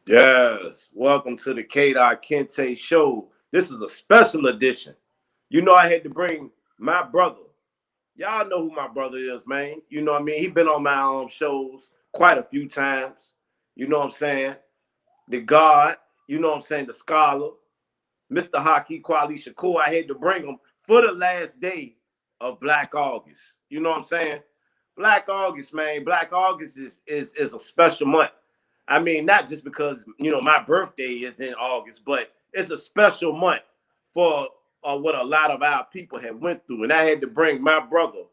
Yes, welcome to the K. Kente show. This is a special edition. You know, I had to bring my brother. Y'all know who my brother is, man. You know what I mean? He been on my shows quite a few times. You know what I'm saying? The God, you know what I'm saying? The scholar, Mr. Haki Kweli Shakur. I had to bring him for the last day of Black August. You know what I'm saying? Black August, man. Black August is a special month. I mean, not just because my birthday is in August, but it's a special month for what a lot of our people have went through. And I had to bring my brother,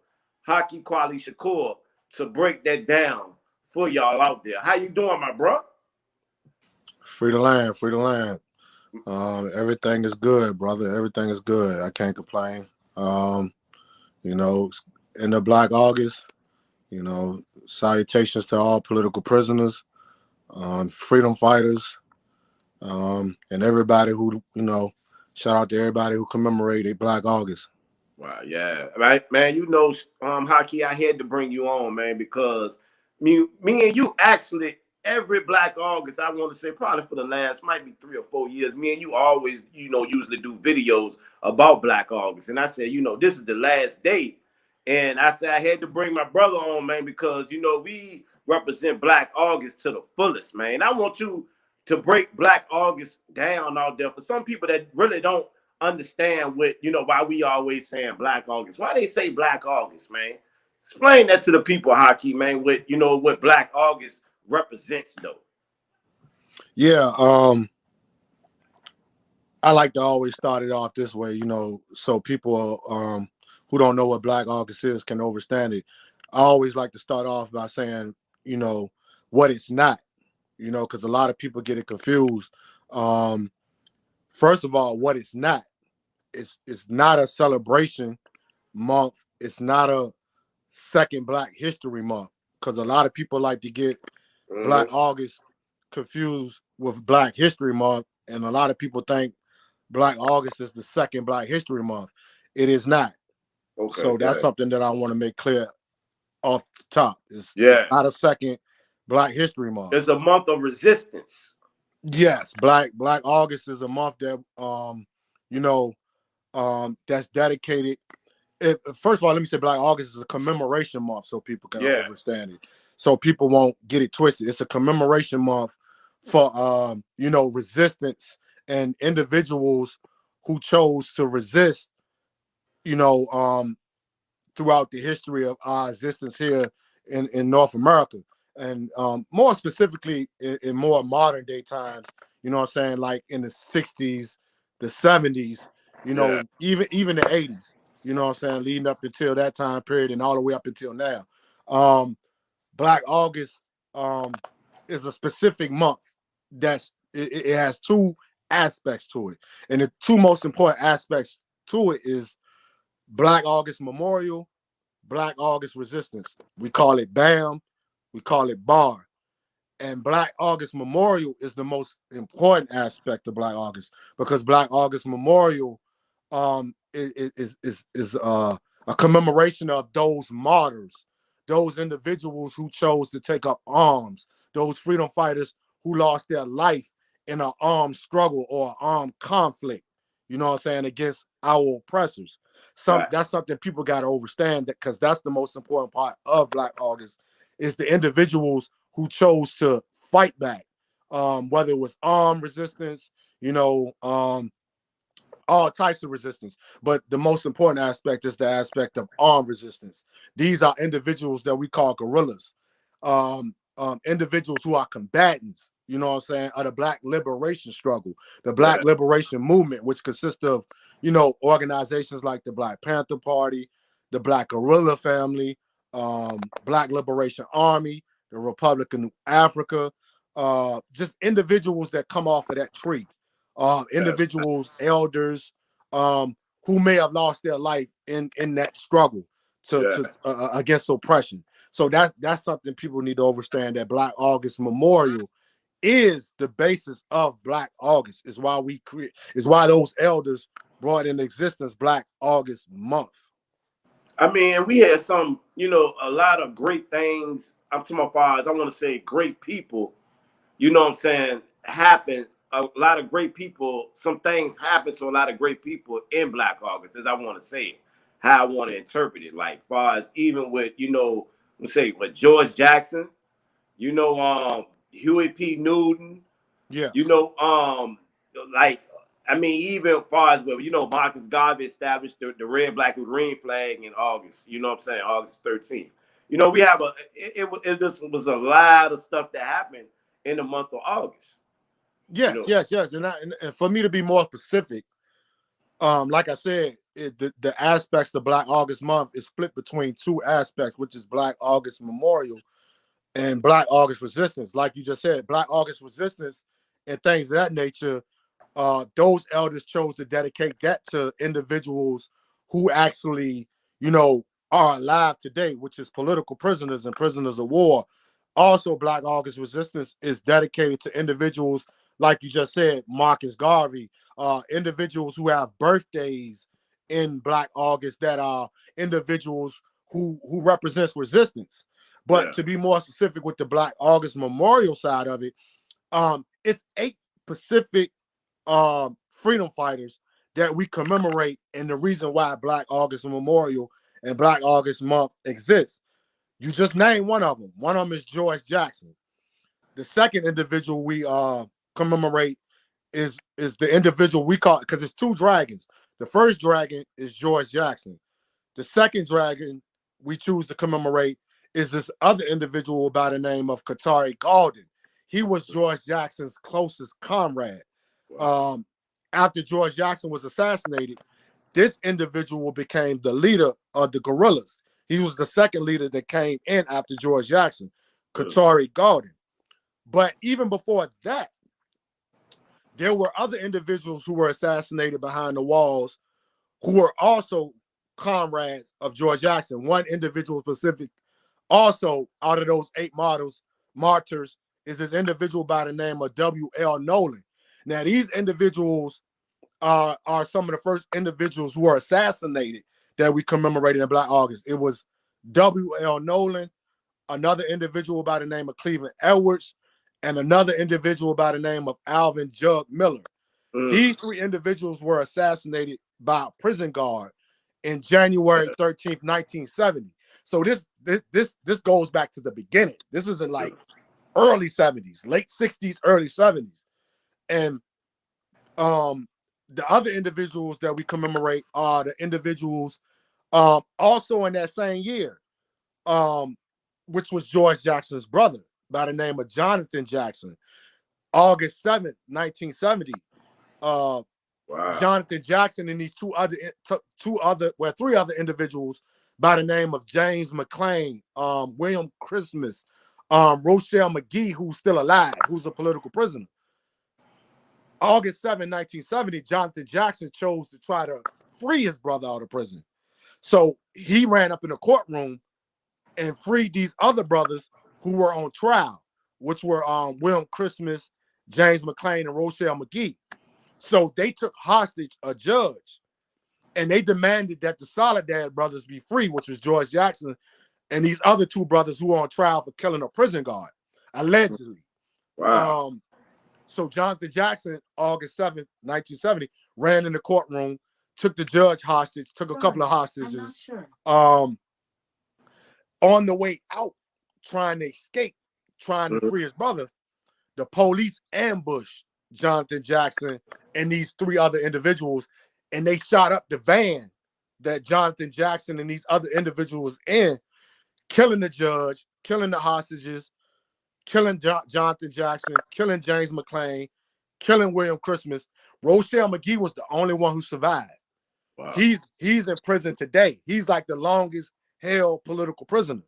Haki Kweli Shakur, to break that down for y'all out there. How you doing, my bro? Free the land, free the land. Everything is good, brother. Everything is good. I can't complain. Um, you know, in the Black August, salutations to all political prisoners, freedom fighters, and everybody who, shout out to everybody who commemorated Black August. Wow, yeah, right, man. Hockey, I had to bring you on, man, because me and you actually every Black August, I want to say probably for the last might be 3 or 4 years, me and you always, usually do videos about Black August, and I said, this is the last day, and I said I had to bring my brother on, man, because we represent Black August to the fullest, man. I want you to break Black August down out there for some people that really don't understand why we always saying Black August. Why they say Black August, man? Explain that to the people, Hockey, man. What Black August represents, though. Yeah, I like to always start it off this way, so people who don't know what Black August is can understand it. I always like to start off by saying, you know, what it's not, because a lot of people get it confused. Um, First of all, what it's not. It's not a celebration month. It's not a second Black History Month, because a lot of people like to get Black Mm-hmm. August confused with Black History Month, and a lot of people think Black August is the second Black History Month. It is not. Okay, So that's good. something that I want to make clear off the top. It's Yeah, not a second Black History Month. it's a month of resistance. Yes, Black August is a month that you know that's dedicated. First of all, let me say Black August is a commemoration month, so people can Yeah, understand it. So people won't get it twisted. It's a commemoration month for resistance and individuals who chose to resist, you know, um, throughout the history of our existence here in North America. And more specifically in more modern day times, you know what I'm saying, like in the 60s, the 70s, yeah, even the 80s, you know what I'm saying, leading up until that time period and all the way up until now. Um, Black August is a specific month it has two aspects to it. And the two most important aspects to it is Black August Memorial, Black August Resistance. We call it BAM, we call it BAR. And Black August Memorial is the most important aspect of Black August, because Black August Memorial is a commemoration of those martyrs, those individuals who chose to take up arms, those freedom fighters who lost their life in an armed struggle or an armed conflict, you know what I'm saying, against our oppressors. right. That's something people got to understand, that because that's the most important part of Black August is the individuals who chose to fight back, whether it was armed resistance, you know, all types of resistance. But the most important aspect is the aspect of armed resistance. These are individuals that we call guerrillas, individuals who are combatants, you know what I'm saying, of the Black liberation struggle, the Black Yeah, liberation movement, which consists of, organizations like the Black Panther Party, the Black Guerrilla Family, Black Liberation Army, the Republican of Africa, just individuals that come off of that tree, yeah, individuals, elders, who may have lost their life in that struggle yeah. to against oppression. So that's something people need to understand, that Black August Memorial is the basis of Black August. Is why those elders brought in existence Black August month. I mean, we had a lot of great things. I'm to my fathers. I want to say great people you know what I'm saying, happened. A lot of great people, some things happened to a lot of great people in Black August, as I want to say it, how I want to interpret it. Like, far as even with, let's say with George Jackson, Huey P. Newton, Yeah. you know, like, I mean, even far as well, Marcus Garvey established the red, black, and green flag in August. You know what I'm saying? August 13th. We have it just was a lot of stuff that happened in the month of August. You Yes, know. yes, yes. And for me to be more specific, like I said, the aspects of Black August month is split between two aspects, which is Black August Memorial and Black August Resistance. Like you just said, Black August Resistance and things of that nature, those elders chose to dedicate that to individuals who actually, are alive today, which is political prisoners and prisoners of war. Also, Black August Resistance is dedicated to individuals, like you just said, Marcus Garvey, individuals who have birthdays in Black August that are individuals who represents resistance. But Yeah. to be more specific with the Black August Memorial side of it, it's 8 Pacific freedom fighters that we commemorate, and the reason why Black August Memorial and Black August Month exists. You just named one of them. One of them is George Jackson. The second individual we commemorate is the individual we call, because it's 2 dragons. The first dragon is George Jackson. The second dragon we choose to commemorate is this other individual by the name of Katari Gaulden. He was George Jackson's closest comrade. Wow. After George Jackson was assassinated, this individual became the leader of the guerrillas. He was the second leader that came in after George Jackson, Katari Gaulden. But even before that, there were other individuals who were assassinated behind the walls who were also comrades of George Jackson. One individual specific, also out of those 8 martyrs, is this individual by the name of W.L. Nolan. Now, these individuals are some of the first individuals who were assassinated that we commemorated in Black August. It was W.L. Nolan, another individual by the name of Cleveland Edwards, and another individual by the name of Alvin Jug Miller. These 3 individuals were assassinated by a prison guard in January 13th, 1970. So this goes back to the beginning. This isn't like early 70s, late 60s, early 70s. And the other individuals that we commemorate are the individuals also in that same year, which was George Jackson's brother by the name of Jonathan Jackson. August 7th, 1970. Wow. Jonathan Jackson and these 3 other individuals by the name of James McClain, William Christmas, Rochelle McGee, who's still alive, who's a political prisoner. August 7, 1970, Jonathan Jackson chose to try to free his brother out of prison. So he ran up in the courtroom and freed these other brothers who were on trial, which were William Christmas, James McClain, and Rochelle McGee. So they took hostage a judge, and they demanded that the Soledad brothers be free, which was George Jackson and these other 2 brothers who were on trial for killing a prison guard, allegedly. Wow. So Jonathan Jackson, August 7th, 1970, ran in the courtroom, took the judge hostage, took a couple of hostages. Sure. On the way out, trying to escape, trying to free his brother, the police ambushed Jonathan Jackson and these 3 other individuals, and they shot up the van that Jonathan Jackson and these other individuals in, killing the judge, killing the hostages, killing Jonathan Jackson, killing James McClain, killing William Christmas. Rochelle McGee was the only one who survived. Wow. He's in prison today. He's like the longest held political prisoner.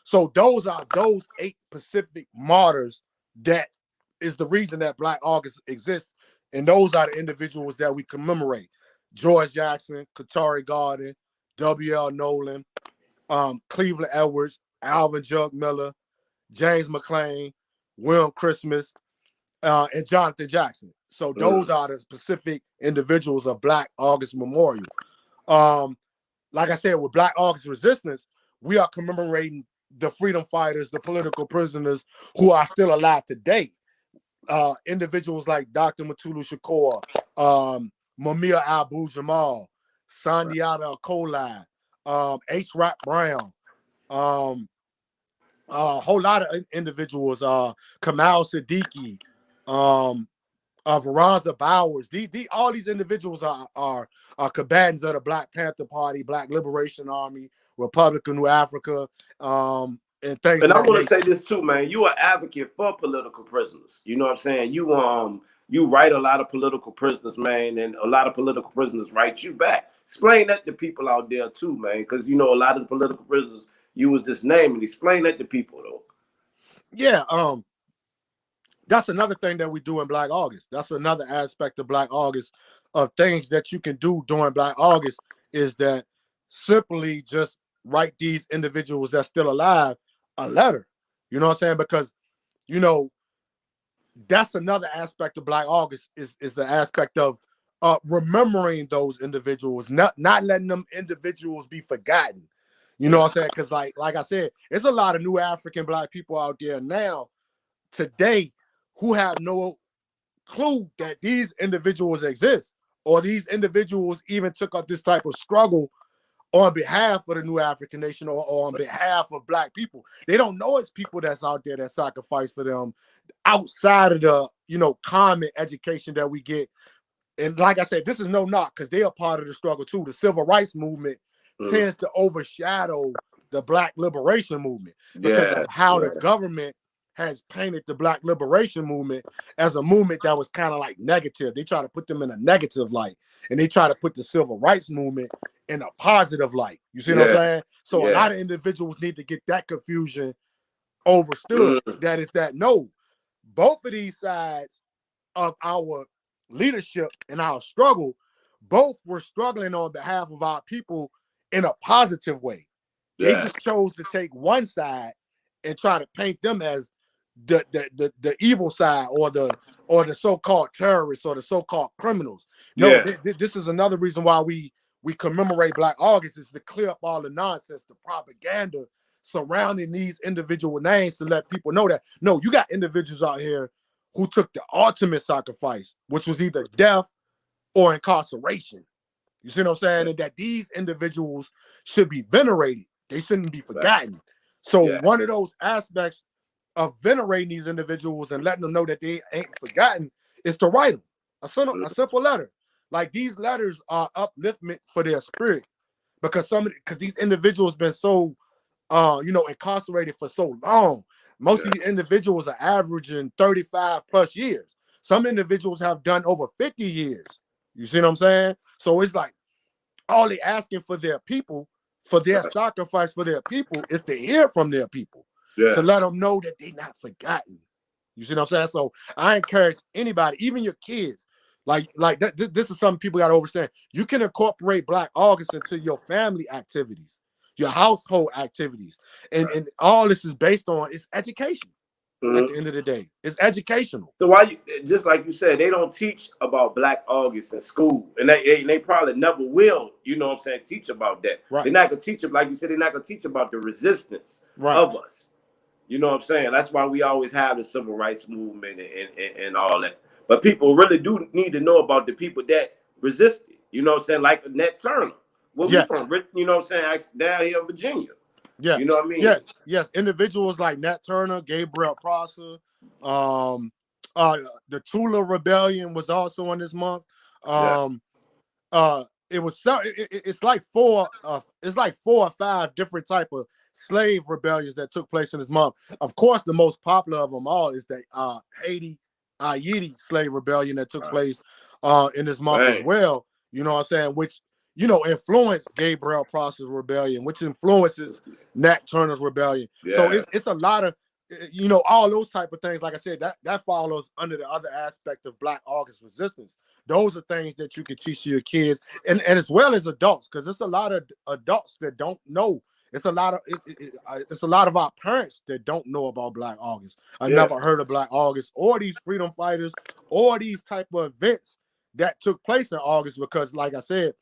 So those 8 Pacific martyrs that is the reason that Black August exists. And those are the individuals that we commemorate. George Jackson, Katari Gaulden, W.L. Nolan, Cleveland Edwards, Alvin Jug Miller, James McClain, William Christmas, and Jonathan Jackson. So those are the specific individuals of Black August Memorial. Like I said, with Black August Resistance, we are commemorating the freedom fighters, the political prisoners who are still alive today. individuals like Dr. Mutulu Shakur, Mumia Abu Jamal, Sandiata Kolai, H. Rap Brown, a whole lot of individuals, Kamal Siddiqui, Veronza Bowers. All these individuals are combatants of the Black Panther Party, Black Liberation Army, Republican New Africa, and things And of I that want to say nature. this too, man. You are advocate for political prisoners. You know what I'm saying? You write a lot of political prisoners, man, and a lot of political prisoners write you back. Explain that to people out there too, man, because you know a lot of the political prisoners use this name, and explain that to people though. Yeah, that's another thing that we do in Black August. That's another aspect of Black August, of things that you can do during Black August, is that simply just write these individuals that's still alive a letter. You know what I'm saying? Because, you know, that's another aspect of Black August, is the aspect of remembering those individuals, not letting them individuals be forgotten. You know what I'm saying? Because like I said, it's a lot of new African Black people out there now today who have no clue that these individuals exist, or these individuals even took up this type of struggle on behalf of the new African nation, or on behalf of Black people. They don't know it's people that's out there that sacrifice for them outside of the, you know, common education that we get. And like I said, this is no knock, because they are part of the struggle too. The civil rights movement tends to overshadow the Black liberation movement because Yeah, of how yeah, the government has painted the Black liberation movement as a movement that was kind of like negative. They try to put them in a negative light, and they try to put the civil rights movement in a positive light. You see what I'm yeah, saying? So a yeah. lot of individuals need to get that confusion overstood. Mm, That is that no, both of these sides of our leadership and our struggle, both were struggling on behalf of our people in a positive way. They yeah, just chose to take one side and try to paint them as the evil side, or the so-called terrorists, or the so-called criminals. No, yeah. this is another reason why we commemorate Black August, is to clear up all the nonsense, the propaganda surrounding these individual names, to let people know that no, you got individuals out here who took the ultimate sacrifice, which was either death or incarceration. You see what I'm saying? And that these individuals should be venerated. They shouldn't be forgotten. So Yeah. one of those aspects of venerating these individuals and letting them know that they ain't forgotten is to write them a simple letter. Like, these letters are upliftment for their spirit, because these individuals been so you know, incarcerated for so long. Most Yeah. of these individuals are averaging 35 plus years. Some individuals have done over 50 years. You see what I'm saying? So it's like, all they asking for their people, for their sacrifice for their people, is to hear from their people, to Yeah. let them know that they're not forgotten. You see what I'm saying? So I encourage anybody, even your kids, like that. This is something people got to understand. You can incorporate Black August into your family activities, your household activities, and all this is based on, it's education. At Mhm. the end of the day, it's educational. So why you, just like you said, they don't teach about Black August in school, and they probably never will. You know what I'm saying? Teach about that. Right, They're not gonna teach, like you said, they're not gonna teach about the resistance right. of us. You know what I'm saying? That's why we always have the civil rights movement and all that. But people really do need to know about the people that resisted. You know what I'm saying? Like Nat Turner. Where we Yes, from? You know what I'm saying? Down here in Virginia. yes, You know what I mean? yes. Individuals like Nat Turner, Gabriel Prosser, um, uh, the Tula Rebellion was also in this month. Yeah. Um, it was it's like it's like 4 or 5 different type of slave rebellions that took place in this month. Of course, the most popular of them all is the Haiti Haiti slave rebellion that took place in this month as Man. well. You know what I'm saying? Which, you know, influenced Gabriel Prosser's rebellion, which influences Nat Turner's rebellion. So Yeah. it's a lot of, you know, all those type of things. Like I said, that follows under the other aspect of Black August resistance. Those are things that you can teach your kids, and as well as adults, because it's a lot of adults that don't know. It's a lot of it's a lot of our parents that don't know about Black August. I Yeah. never heard of Black August or these freedom fighters or these type of events that took place in August, because, like I said,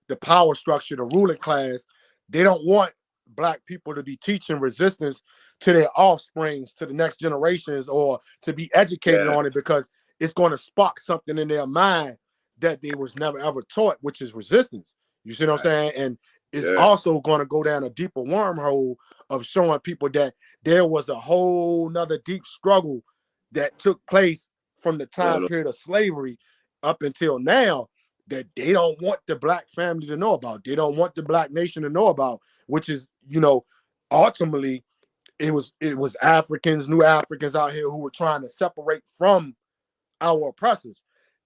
the power structure, the ruling class, they don't want Black people to be teaching resistance to their offsprings, to the next generations, or to be educated on it, because it's going to spark something in their mind that they was never ever taught, which is resistance. You see what I'm saying? And it's also going to go down a deeper wormhole of showing people that there was a whole nother deep struggle that took place from the time period of slavery up until now, that they don't want the Black family to know about. They don't want the Black nation to know about, which is, you know, ultimately it was Africans, new Africans out here who were trying to separate from our oppressors.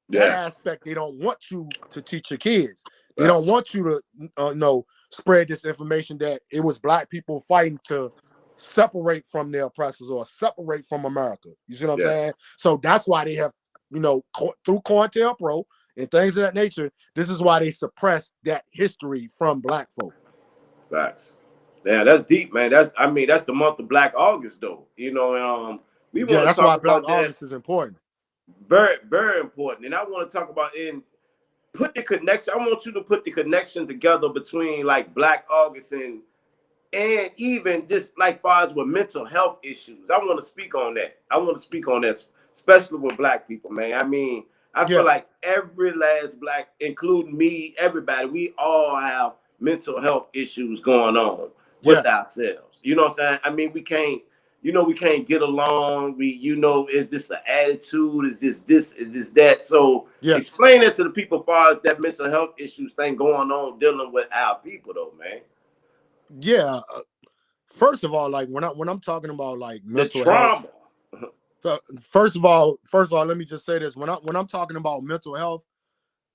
That aspect, they don't want you to teach your kids. They don't want you to spread this information that it was Black people fighting to separate from their oppressors or separate from America. You see what I'm saying? So that's why they have, through COINTELPRO and things of that nature, this is why they suppress that history from Black folk. Facts. Yeah, that's deep, man. That's the month of Black August, though. We want to that's talk why Black about that. August is important. Very, very important. And I want to talk about put the connection. I want you to put the connection together between like Black August and even just like far as with mental health issues. I want to speak on that. Especially with Black people, man. I feel like every last Black, including me, everybody, we all have mental health issues going on with ourselves. You know what I'm saying? We can't get along. It's just an attitude. It's just this. It's just that. So explain it to the people as far as that mental health issues thing going on dealing with our people, though, man. Yeah. First of all, like when I'm talking about like mental health. So first of all, let me just say this: when I'm talking about mental health,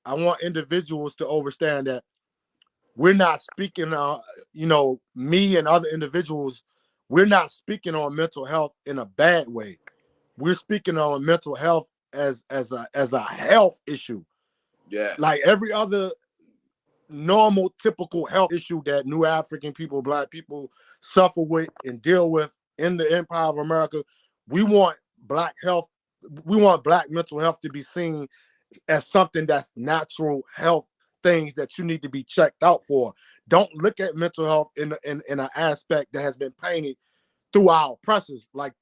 I want individuals to understand that we're not speaking, me and other individuals, we're not speaking on mental health in a bad way. We're speaking on mental health as a health issue. Yeah. Like every other normal, typical health issue that new African people, Black people suffer with and deal with in the Empire of America, we want Black mental health to be seen as something that's natural health things that you need to be checked out for. Don't look at mental health in an aspect that has been painted through our oppressors, like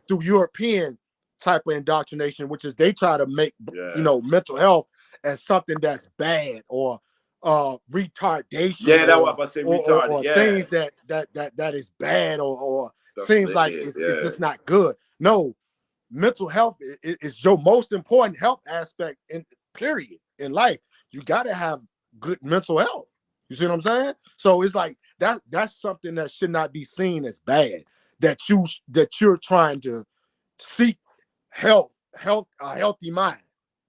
through European type of indoctrination, which is they try to make mental health as something that's bad or retardation. Yeah, that's what I say. Retarded. Or things that is bad or seems like it's just not good. No, mental health is your most important health aspect period in life. You got to have good mental health. You see what I'm saying? So it's like that's something that should not be seen as bad. That you're trying to seek a healthy mind.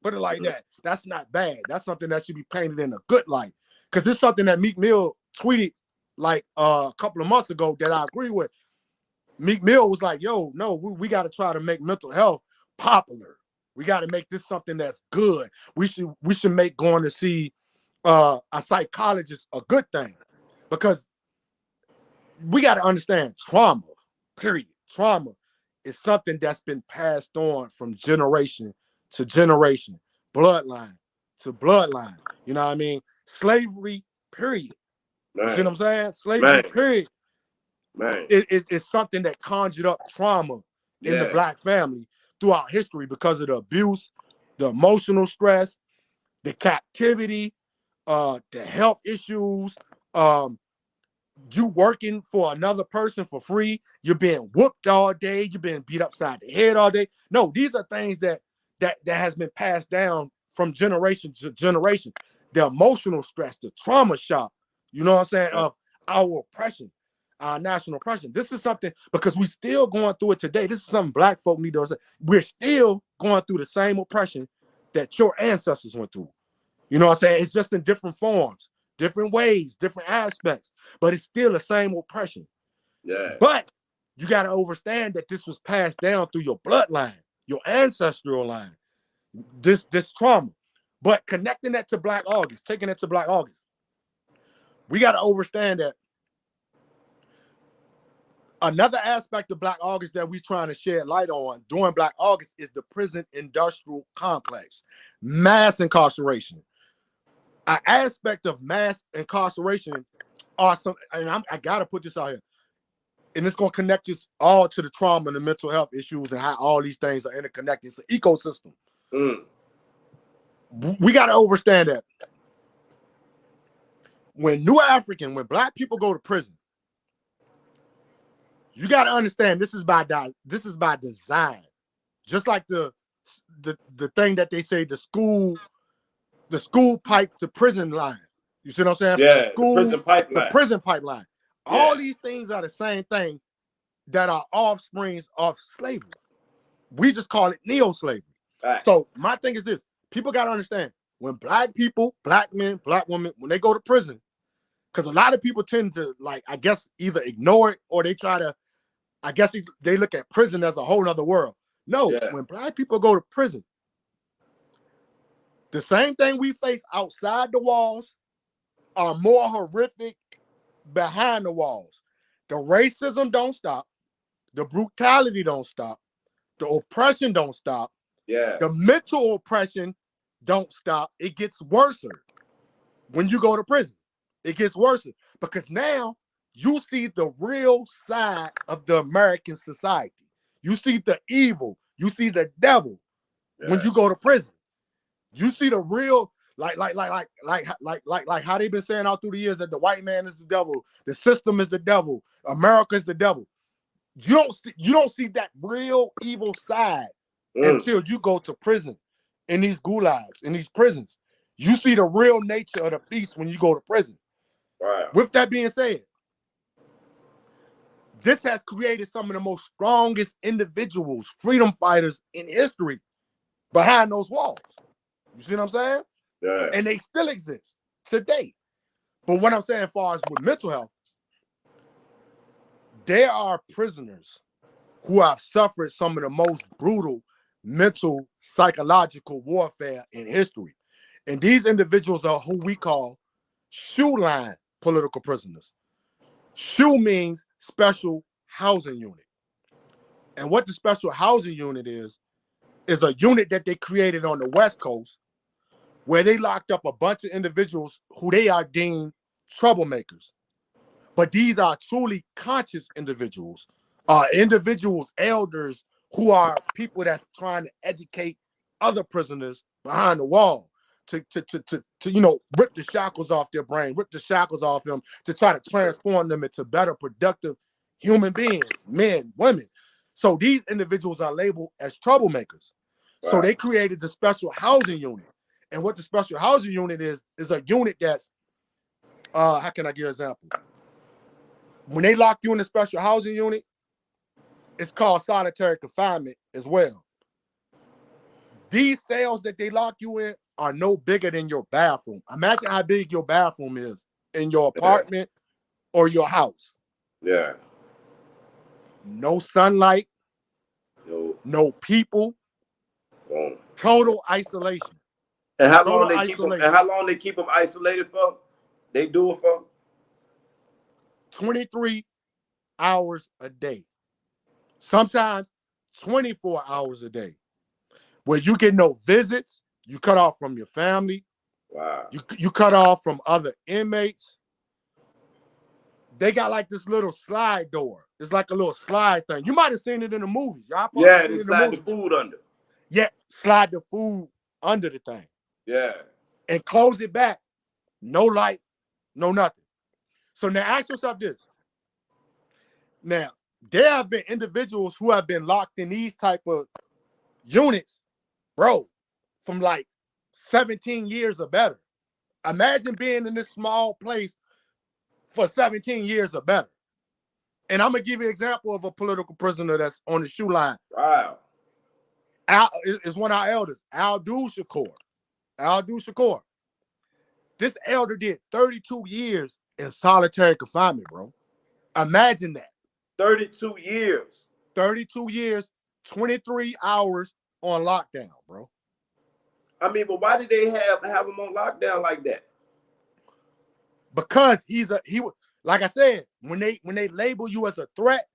Put it like that. That's not bad. That's something that should be painted in a good light. Because it's something that Meek Mill tweeted like a couple of months ago that I agree with. Meek Mill was like, "Yo, no, we got to try to make mental health popular. We got to make this something that's good. We should make going to see a psychologist a good thing, because we got to understand trauma. Period. Trauma is something that's been passed on from generation to generation, bloodline to bloodline. You know what I mean? Slavery. Period. You see what I'm saying? Slavery. Period. It's something that conjured up trauma in the Black family throughout history because of the abuse, the emotional stress, the captivity, the health issues, you working for another person for free, you're being whooped all day, you're being beat upside the head all day. No, these are things that has been passed down from generation to generation. The emotional stress, the trauma shock, you know what I'm saying, of our oppression. Our national oppression. This is something, because we're still going through it today. This is something Black folk need to understand. We're still going through the same oppression that your ancestors went through. You know what I'm saying? It's just in different forms, different ways, different aspects, but it's still the same oppression. Yeah. But you got to understand that this was passed down through your bloodline, your ancestral line, this trauma. But connecting that to Black August, taking it to Black August, we got to understand that another aspect of Black August that we're trying to shed light on during Black August is the prison industrial complex, mass incarceration. An aspect of mass incarceration awesome. And I gotta put this out here. And it's gonna connect us all to the trauma and the mental health issues and how all these things are interconnected. It's an ecosystem. We gotta understand that when Black people go to prison, you gotta understand this is by design. Just like the thing that they say the school pipe to prison line. You see what I'm saying? Yeah, the school prison pipeline. to prison pipeline. Yeah. All these things are the same thing that are offsprings of slavery. We just call it neo-slavery. Right. So my thing is this: people got to understand when Black people, Black men, Black women, when they go to prison, because a lot of people tend to, like, I guess either ignore it or they try to, I guess they look at prison as a whole nother world. No, Yeah. when Black people go to prison, the same thing we face outside the walls are more horrific behind the walls. The racism don't stop. The brutality don't stop. The oppression don't stop. Yeah. The mental oppression don't stop. It gets worse when you go to prison. It gets worse because now you see the real side of the American society. You see the evil. You see the devil when you go to prison. You see the real, like how they've been saying all through the years that the white man is the devil, the system is the devil, America is the devil. You don't see that real evil side until you go to prison in these gulags, in these prisons. You see the real nature of the beast when you go to prison. Wow. With that being said, this has created some of the most strongest individuals, freedom fighters in history behind those walls. You see what I'm saying? Yeah. And they still exist today. But what I'm saying as far as with mental health, there are prisoners who have suffered some of the most brutal mental, psychological warfare in history. And these individuals are who we call shoe line political prisoners. SHU means special housing unit. And what the special housing unit is a unit that they created on the West Coast where they locked up a bunch of individuals who they are deemed troublemakers. But these are truly conscious individuals, elders who are people that's trying to educate other prisoners behind the wall to rip the shackles off their brain, rip the shackles off them to try to transform them into better, productive human beings, men, women. So these individuals are labeled as troublemakers. Wow. So they created the special housing unit. And what the special housing unit is a unit that's, how can I give an example? When they lock you in the special housing unit, it's called solitary confinement as well. These cells that they lock you in are no bigger than your bathroom. Imagine how big your bathroom is in your apartment or your house. Yeah. No sunlight, no people, total isolation. And how long they keep them isolated for? They do it for 23 hours a day. Sometimes 24 hours a day. Where you get no visits, you cut off from your family. Wow. You cut off from other inmates. They got like this little slide door. It's like a little slide thing. You might have seen it in the movies. Y'all they slide the food under. Yeah, slide the food under the thing. Yeah. And close it back. No light, no nothing. So now ask yourself this. Now, there have been individuals who have been locked in these type of units, bro, from like 17 years or better. Imagine being in this small place for 17 years or better. And I'm going to give you an example of a political prisoner that's on the shoe line. Wow. Al is one of our elders, Haki Shakur. This elder did 32 years in solitary confinement, bro. Imagine that. 32 years. 32 years, 23 hours on lockdown, bro. I mean, but why did they have him on lockdown like that? Because he like I said, when they label you as a threat,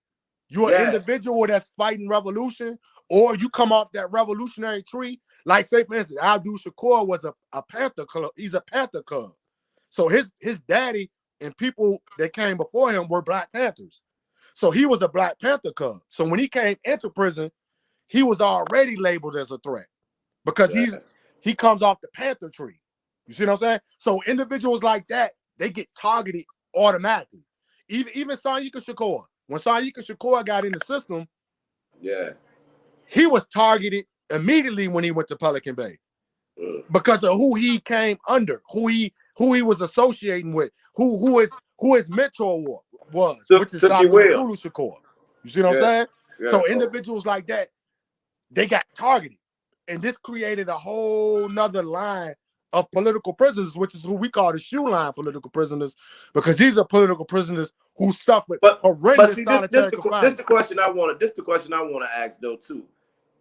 you're an individual that's fighting revolution, or you come off that revolutionary tree. Like, say for instance, Haki Shakur was a Panther Club. He's a Panther Cub. So his daddy and people that came before him were Black Panthers. So he was a Black Panther cub. So when he came into prison, he was already labeled as a threat because he comes off the Panther tree. You see what I'm saying? So individuals like that, they get targeted automatically. Even Sanyika Shakur. When Sanyika Shakur got in the system, he was targeted immediately when he went to Pelican Bay because of who he came under, who he was associating with, who his mentor was, which is Dr. Mutulu Shakur. You see what I'm saying? So individuals like that, they got targeted. And this created a whole nother line of political prisoners, which is who we call the shoe line political prisoners, because these are political prisoners who suffered horrendous solitary confinement. This the question I want to ask though too.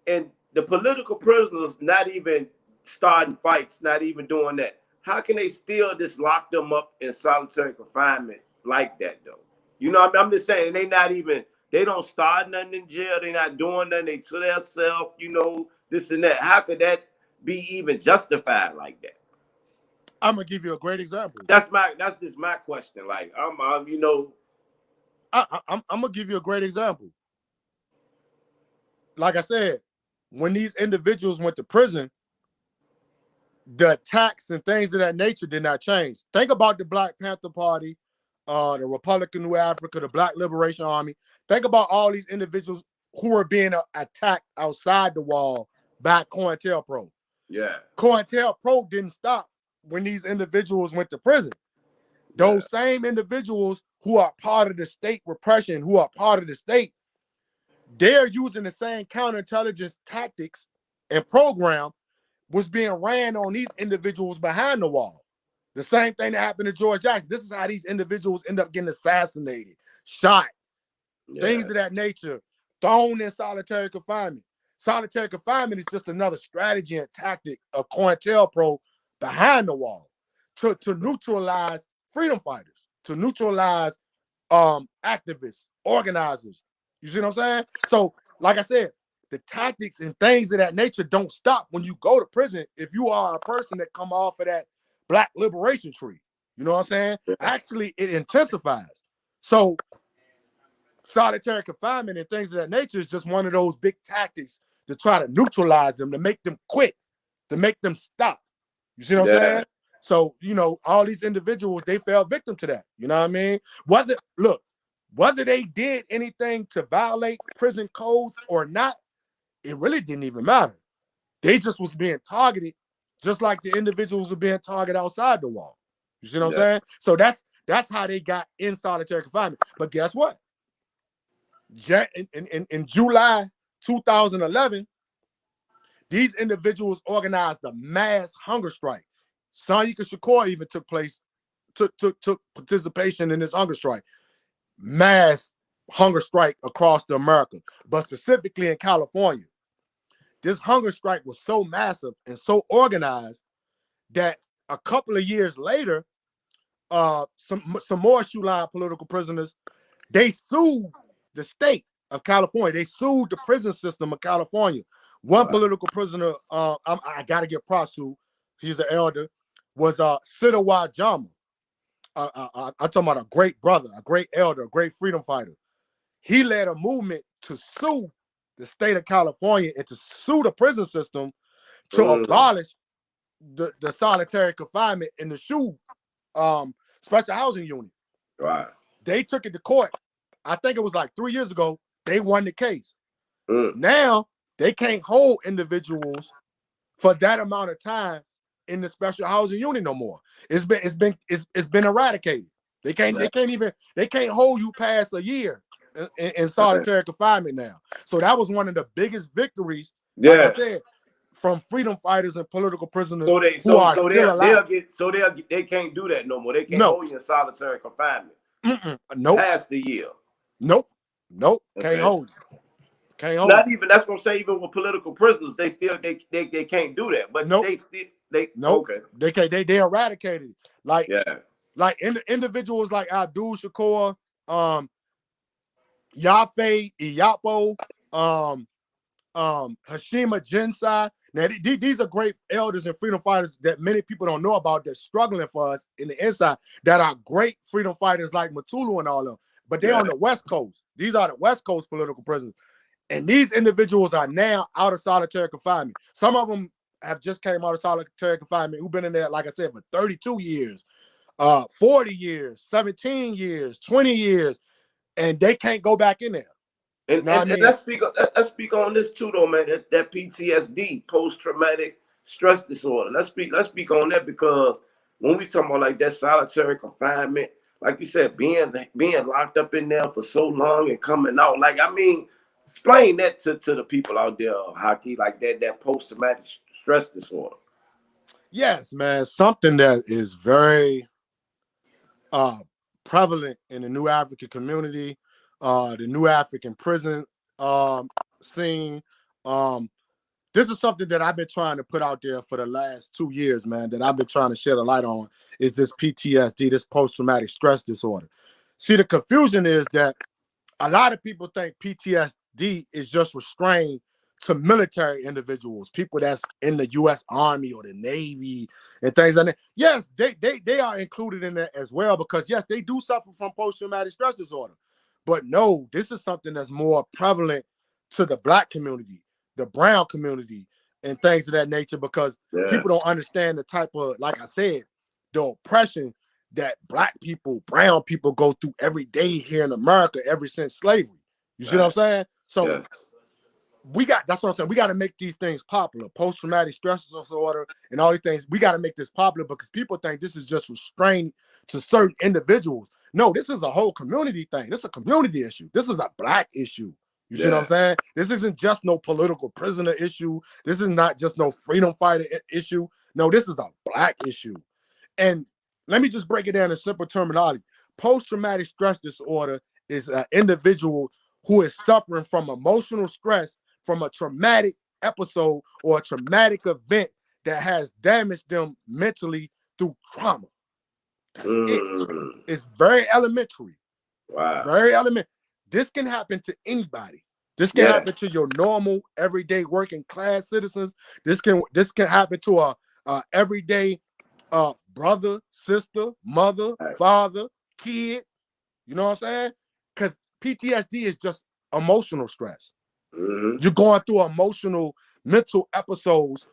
And the political prisoners not even starting fights, not even doing that. How can they still just lock them up in solitary confinement like that though? You know, I'm just saying they don't start nothing in jail. They're not doing nothing. They to themselves, you know, this and that. How could that be even justified like that? I'm gonna give you a great example. That's just my question. Like I'm you know, I'm gonna give you a great example. Like I said, when these individuals went to prison, the attacks and things of that nature did not change. Think about the Black Panther Party, the Republican New Africa, the Black Liberation Army. Think about all these individuals who were being attacked outside the wall by COINTELPRO. Yeah. COINTELPRO didn't stop when these individuals went to prison. Those same individuals who are part of the state repression, who are part of the state, they're using the same counterintelligence tactics and program was being ran on these individuals behind the wall. The same thing that happened to George Jackson. This is how these individuals end up getting assassinated, shot, things of that nature, thrown in solitary confinement. Solitary confinement is just another strategy and tactic of COINTELPRO behind the wall to neutralize freedom fighters, to neutralize activists, organizers. You see what I'm saying? So, like I said, the tactics and things of that nature don't stop when you go to prison if you are a person that come off of that Black liberation tree. You know what I'm saying? Actually, it intensifies. So solitary confinement and things of that nature is just one of those big tactics to try to neutralize them, to make them quit, to make them stop. You see what I'm saying? So, you know, all these individuals, they fell victim to that. You know what I mean? Whether they did anything to violate prison codes or not, it really didn't even matter. They just was being targeted, just like the individuals were being targeted outside the wall. You see what I'm saying? So that's how they got in solitary confinement. But guess what? In July 2011, these individuals organized a mass hunger strike. Sanyika Shakur even took participation in this hunger strike. Mass hunger strike across the America, but specifically in California. This hunger strike was so massive and so organized that a couple of years later, some more shoe line political prisoners, they sued the state of California. They sued the prison system of California. One political prisoner, I got to give props to, he's an elder, was Sidawa Jama. I'm talking about a great brother, a great elder, a great freedom fighter. He led a movement to sue the state of California and to sue the prison system to abolish the solitary confinement in the SHU special housing unit. Right. They took it to court. I think it was like 3 years ago. They won the case. Now they can't hold individuals for that amount of time in the special housing unit no more. It's been eradicated. They can't hold you past a year in solitary confinement now. So that was one of the biggest victories, like I said, from freedom fighters and political prisoners who are still alive. They can't do that no more. They can't hold you in solitary confinement. Nope. Past the year. Nope. Okay. Can't hold you. Not even, that's what I'm saying, even with political prisoners, they can't do that. But they can't. They eradicated it. Like individuals like Abdul Shakur, Yafe, Iyapo, Hashima Jinsai. Now, these are great elders and freedom fighters that many people don't know about. They're struggling for us in the inside. That are great freedom fighters like Matulu and all of them. But they're on the West Coast. These are the West Coast political prisoners. And these individuals are now out of solitary confinement. Some of them have just came out of solitary confinement, who've been in there, like I said, for 32 years, 40 years, 17 years, 20 years, and they can't go back in there. And, Know what I and mean? let's speak on this too, though, man. That PTSD, post traumatic stress disorder. Let's speak on that, because when we talk about like that solitary confinement, like you said, being locked up in there for so long and coming out, like, I mean, explain that to the people out there, Haki, like that post traumatic stress disorder. Yes, man. Something that is very prevalent in the New African community, the New African prison scene. This is something that I've been trying to put out there for the last 2 years, man, that I've been trying to shed a light on, is this PTSD, this post-traumatic stress disorder. See, the confusion is that a lot of people think PTSD is just restrained to military individuals, people that's in the U.S. Army or the Navy and things like that. Yes, they are included in that as well, because yes, they do suffer from post-traumatic stress disorder. But no, this is something that's more prevalent to the Black community, the brown community, and things of that nature, because people don't understand the type of, like I said, the oppression that Black people, brown people go through every day here in America ever since slavery. You see what I'm saying? So that's what I'm saying. We got to make these things popular. Post-traumatic stress disorder and all these things, we got to make this popular, because people think this is just restrained to certain individuals. No, this is a whole community thing. This is a community issue. This is a Black issue. You see what I'm saying? This isn't just no political prisoner issue. This is not just no freedom fighter issue. No, this is a Black issue. And let me just break it down in simple terminology. Post-traumatic stress disorder is an individual who is suffering from emotional stress from a traumatic episode or a traumatic event that has damaged them mentally through trauma. That's it. It's very elementary. Wow. Very elementary. This can happen to anybody. This can happen to your normal, everyday working class citizens. This can happen to a everyday brother, sister, mother, father, kid. You know what I'm saying? Because PTSD is just emotional stress. You're going through emotional, mental episodes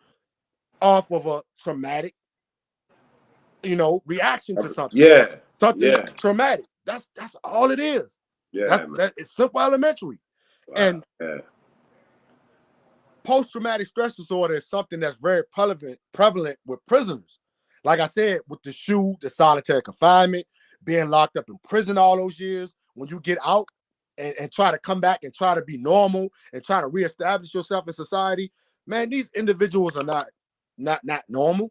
off of a traumatic, reaction to something. Something traumatic. That's all it is. It's simple, elementary. And post-traumatic stress disorder is something that's very prevalent with prisoners. Like I said, with the solitary confinement, being locked up in prison all those years, when you get out and try to come back and try to be normal and try to reestablish yourself in society, man, these individuals are not normal.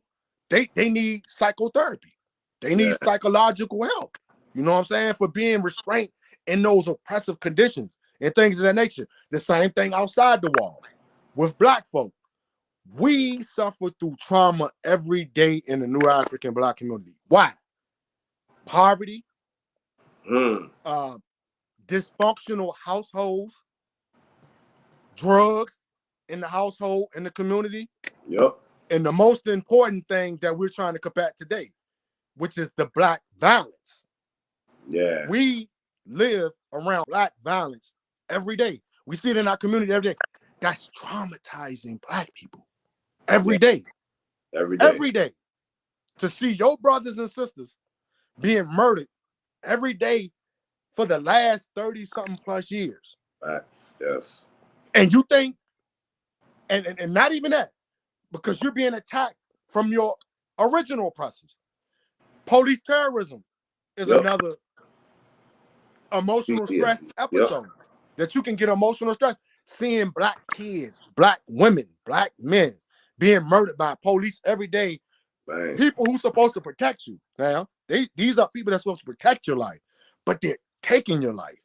They need psychotherapy. They need psychological help. You know what I'm saying? For being restrained in those oppressive conditions and things of that nature. The same thing outside the wall. With Black folk, we suffer through trauma every day in the New African Black community. Why? Poverty, dysfunctional households, drugs in the household, in the community. And the most important thing that we're trying to combat today, which is the Black violence. We live around Black violence every day. We see it in our community every day. That's traumatizing Black people every day. Every day. To see your brothers and sisters being murdered every day for the last 30-something plus years. And you think, and not even that, because you're being attacked from your original oppressors. Police terrorism is another emotional stress episode that you can get emotional stress. Seeing Black kids, Black women, Black men being murdered by police every day. People who's supposed to protect you. Now, these are people that's supposed to protect your life, but they're taking your life.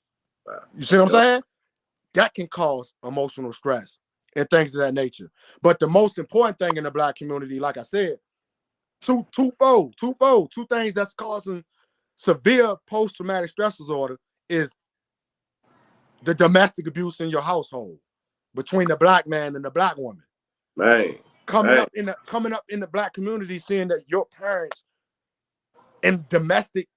You see what I'm saying? That can cause emotional stress and things of that nature. But the most important thing in the Black community, like I said, two things that's causing severe post-traumatic stress disorder is the domestic abuse in your household. between the black man and the black woman. Man. Coming up in the black community, seeing that your parents in domestic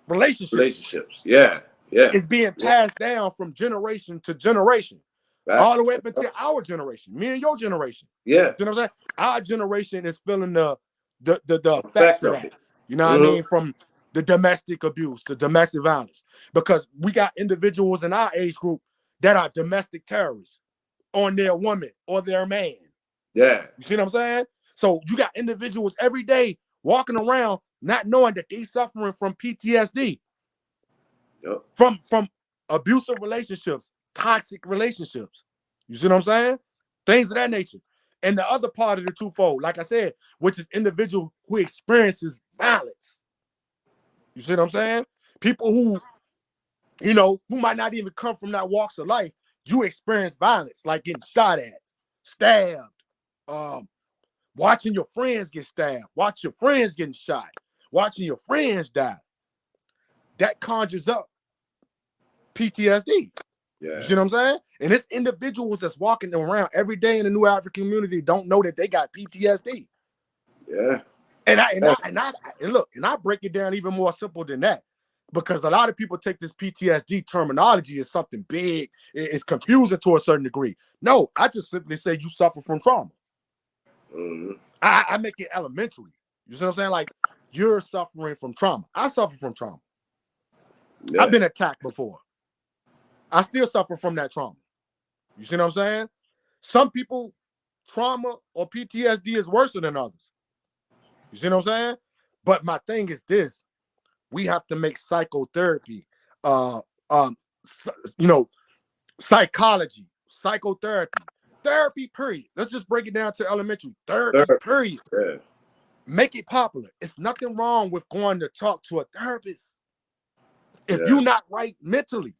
relationships. Yeah. Is being passed down from generation to generation, all the way up until our generation, me and your generation. Yeah. You know what I'm saying? Our generation is feeling the effects of that. You know what I mean? From the domestic abuse, the domestic violence, because we got individuals in our age group that are domestic terrorists on their woman or their man. Yeah. You see what I'm saying? So you got individuals every day walking around not knowing that they suffering from PTSD. Yep. From abusive relationships, toxic relationships. You see what I'm saying? Things of that nature. And the other part of the twofold, like I said, which is individual who experiences violence. You see what I'm saying? People who, you know, who might not even come from that walks of life, you experience violence, like getting shot at, stabbed, watching your friends get stabbed, watch your friends getting shot, watching your friends die. That conjures up PTSD. Yeah. You see what I'm saying? And it's individuals that's walking around every day in the New African community don't know that they got PTSD. Yeah. And I break it down even more simple than that, because a lot of people take this PTSD terminology as something big. It's confusing to a certain degree. No, I just simply say you suffer from trauma. Mm-hmm. I make it elementary. You see what I'm saying? Like, you're suffering from trauma. I suffer from trauma. Yeah. I've been attacked before. I still suffer from that trauma. You see what I'm saying? Some people, trauma or PTSD is worse than others. You see what I'm saying? But my thing is this: we have to make psychotherapy, psychology, psychotherapy, therapy, period. Let's just break it down to elementary. Therapy, period. Yeah. Make it popular. It's nothing wrong with going to talk to a therapist if you're not right mentally.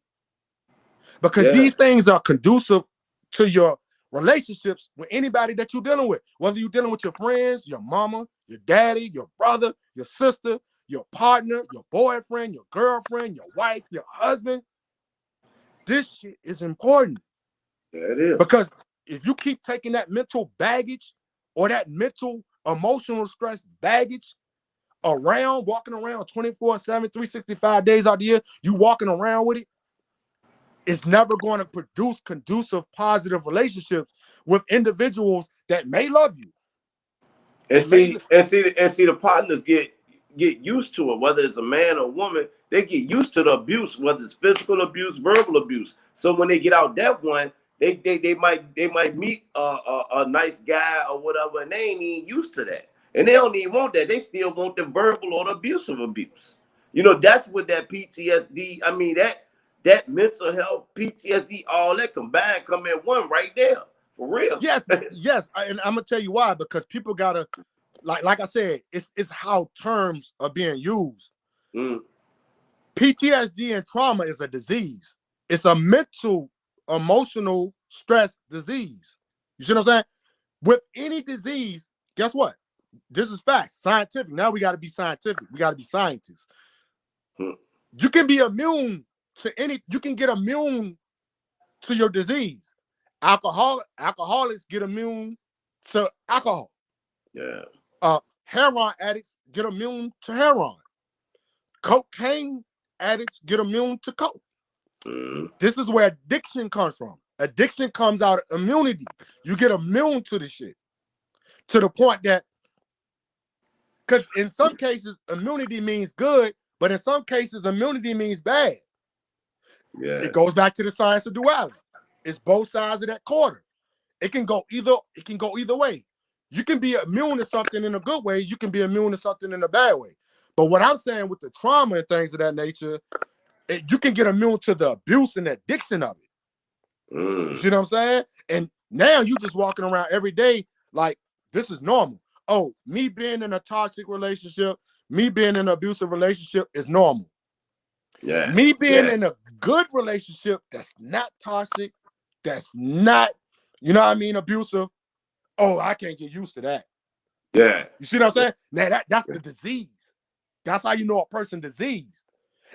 Because these things are conducive to your relationships with anybody that you're dealing with. Whether you're dealing with your friends, your mama, your daddy, your brother, your sister, your partner, your boyfriend, your girlfriend, your wife, your husband. This shit is important. Yeah, it is. Because if you keep taking that mental baggage or that mental emotional stress baggage around, walking around 24/7, 365 days out of the year, you walking around with it, it's never going to produce conducive, positive relationships with individuals that may love you. And see, the partners get used to it, whether it's a man or a woman. They get used to the abuse, whether it's physical abuse, verbal abuse. So when they get out that one, they might meet a nice guy or whatever, and they ain't even used to that, and they don't even want that. They still want the verbal or the abusive abuse. You know, that's what that PTSD. I mean, that mental health, PTSD, all that combined come in one right there. For real. Yes. And I'm gonna tell you why, because people gotta, like I said, it's how terms are being used. PTSD and trauma is a disease. It's a mental, emotional stress disease. You see what I'm saying? With any disease, guess what? This is facts, scientific. Now we got to be scientific. We got to be scientists. You can be immune to any. You can get immune to your disease. Alcoholics get immune to alcohol. Yeah. Heroin addicts get immune to heroin. Cocaine addicts get immune to coke. This is where addiction comes from. Addiction comes out of immunity. You get immune to the shit to the point that, because in some cases immunity means good, but in some cases immunity means bad. Yeah. It goes back to the science of duality. It's both sides of that quarter. It can go either way. You can be immune to something in a good way. You can be immune to something in a bad way. But what I'm saying with the trauma and things of that nature, you can get immune to the abuse and addiction of it. You see what I'm saying? And now you just walking around every day like this is normal. Oh, me being in a toxic relationship, me being in an abusive relationship is normal. Yeah. Me being in a good relationship that's not toxic, that's not, you know what I mean, abusive. Oh, I can't get used to that. Yeah. You see what I'm saying? Now that's the disease. That's how you know a person diseased.